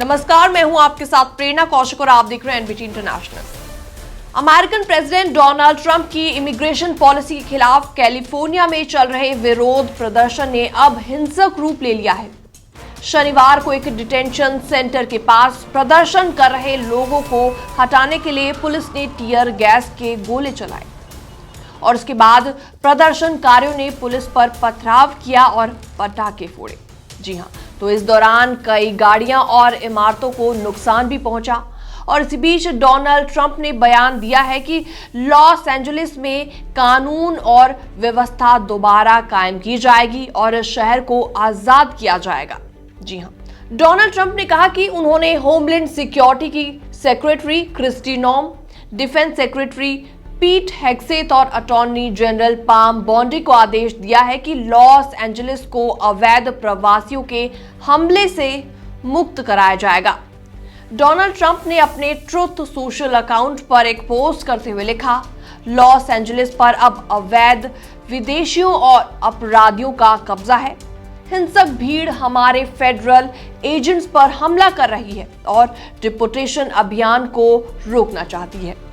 नमस्कार, मैं हूं आपके साथ प्रेरणा कौशिक और आप देख रहे हैं NBT international. American president Donald Trump की इमिग्रेशन पॉलिसी के खिलाफ कैलिफोर्निया में चल रहे विरोध प्रदर्शन ने अब हिंसक रूप ले लिया है। शनिवार को एक डिटेंशन सेंटर के पास प्रदर्शन कर रहे लोगों को हटाने के लिए पुलिस ने टीयर गैस के गोले चलाए और उसके बाद प्रदर्शनकारियों ने पुलिस पर पथराव किया और पटाखे फोड़े। जी हां, तो इस दौरान कई गाड़ियां और इमारतों को नुकसान भी पहुंचा। और इसी बीच डोनाल्ड ट्रंप ने बयान दिया है कि लॉस एंजलिस में कानून और व्यवस्था दोबारा कायम की जाएगी और शहर को आजाद किया जाएगा। जी हां, डोनाल्ड ट्रंप ने कहा कि उन्होंने होमलैंड सिक्योरिटी की सेक्रेटरी क्रिस्टी नॉम, डिफेंस सेक्रेटरी पीट हेग्सेथ और अटॉर्नी जनरल पाम बॉन्डी को आदेश दिया है कि लॉस एंजलिस को अवैध प्रवासियों के हमले से मुक्त कराया जाएगा। डोनाल्ड ट्रंप ने अपने ट्रुथ सोशल अकाउंट पर एक पोस्ट करते हुए लिखा, लॉस एंजलिस पर अब अवैध विदेशियों और अपराधियों का कब्जा है। हिंसक भीड़ हमारे फेडरल एजेंट्स पर हमला कर रही है और डिपोर्टेशन अभियान को रोकना चाहती है,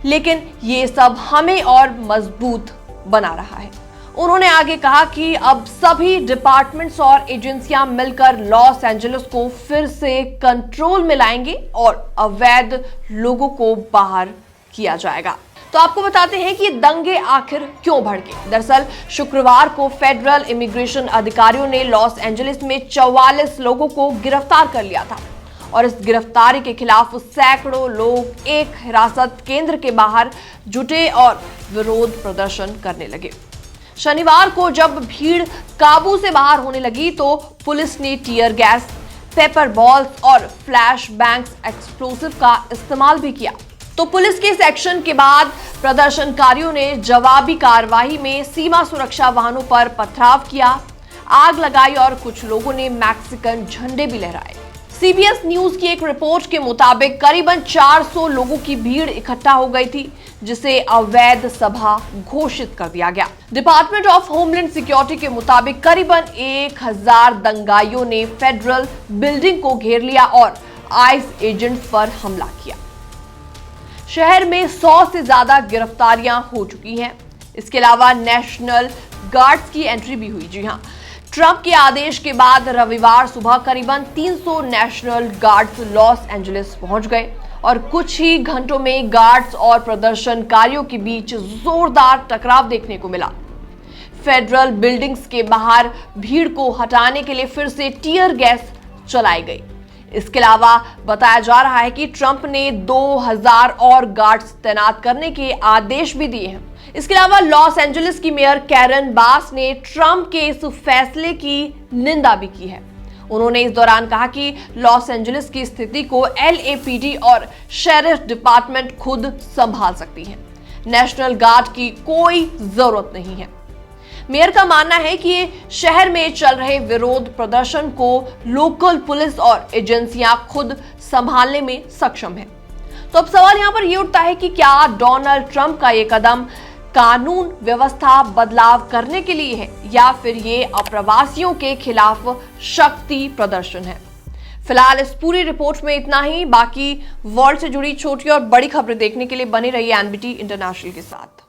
लेकिन ये सब हमें और मजबूत बना रहा है। उन्होंने आगे कहा कि अब सभी डिपार्टमेंट्स और एजेंसियां मिलकर लॉस एंजलिस को फिर से कंट्रोल में लाएंगे और अवैध लोगों को बाहर किया जाएगा। तो आपको बताते हैं कि दंगे आखिर क्यों भड़के। दरअसल शुक्रवार को फेडरल इमिग्रेशन अधिकारियों ने लॉस एंजलिस में 44 लोगों को गिरफ्तार कर लिया था और इस गिरफ्तारी के खिलाफ सैकड़ों लोग एक हिरासत केंद्र के बाहर जुटे और विरोध प्रदर्शन करने लगे। शनिवार को जब भीड़ काबू से बाहर होने लगी तो पुलिस ने टीयर गैस, पेपर बॉल्स और फ्लैश बैंग्स एक्सप्लोसिव का इस्तेमाल भी किया। तो पुलिस के इस एक्शन के बाद प्रदर्शनकारियों ने जवाबी कार्रवाई में सीमा सुरक्षा वाहनों पर पथराव किया, आग लगाई और कुछ लोगों ने मैक्सिकन झंडे भी लहराए। सीबीएस न्यूज की एक रिपोर्ट के मुताबिक करीबन 400 लोगों की भीड़ इकट्ठा हो गई थी, जिसे अवैध सभा घोषित कर दिया गया। डिपार्टमेंट ऑफ होमलैंड सिक्योरिटी के मुताबिक करीबन 1000 दंगाइयों ने फेडरल बिल्डिंग को घेर लिया और आइस एजेंट्स पर हमला किया। शहर में 100 से ज्यादा गिरफ्तारियां हो चुकी हैं। इसके अलावा नेशनल गार्ड्स की एंट्री भी हुई। जी हां, ट्रंप के आदेश के बाद रविवार सुबह करीबन 300 नेशनल गार्ड्स लॉस एंजलिस पहुंच गए और कुछ ही घंटों में गार्ड्स और प्रदर्शनकारियों के बीच जोरदार टकराव देखने को मिला। फेडरल बिल्डिंग्स के बाहर भीड़ को हटाने के लिए फिर से टीयर गैस चलाई गई। इसके अलावा बताया जा रहा है कि ट्रंप ने 2000 और गार्ड्स तैनात करने के आदेश भी दिए हैं। इसके अलावा लॉस एंजलिस की मेयर कैरन बास ने ट्रंप के इस फैसले की निंदा भी की है। उन्होंने इस दौरान कहा कि लॉस एंजलिस की स्थिति को एलएपीडी और शेरिफ डिपार्टमेंट खुद संभाल सकती है। नेशनल गार्ड की कोई जरूरत नहीं है। मेयर का मानना है कि शहर में चल रहे विरोध प्रदर्शन को लोकल पुलिस और एजेंसियां खुद संभालने में सक्षम है। तो अब सवाल यहां पर यह उठता है कि क्या डोनाल्ड ट्रंप का यह कदम कानून व्यवस्था बदलाव करने के लिए है या फिर ये अप्रवासियों के खिलाफ शक्ति प्रदर्शन है। फिलहाल इस पूरी रिपोर्ट में इतना ही। बाकी वर्ल्ड से जुड़ी छोटी और बड़ी खबरें देखने के लिए बने रहिए एनबीटी इंटरनेशनल के साथ।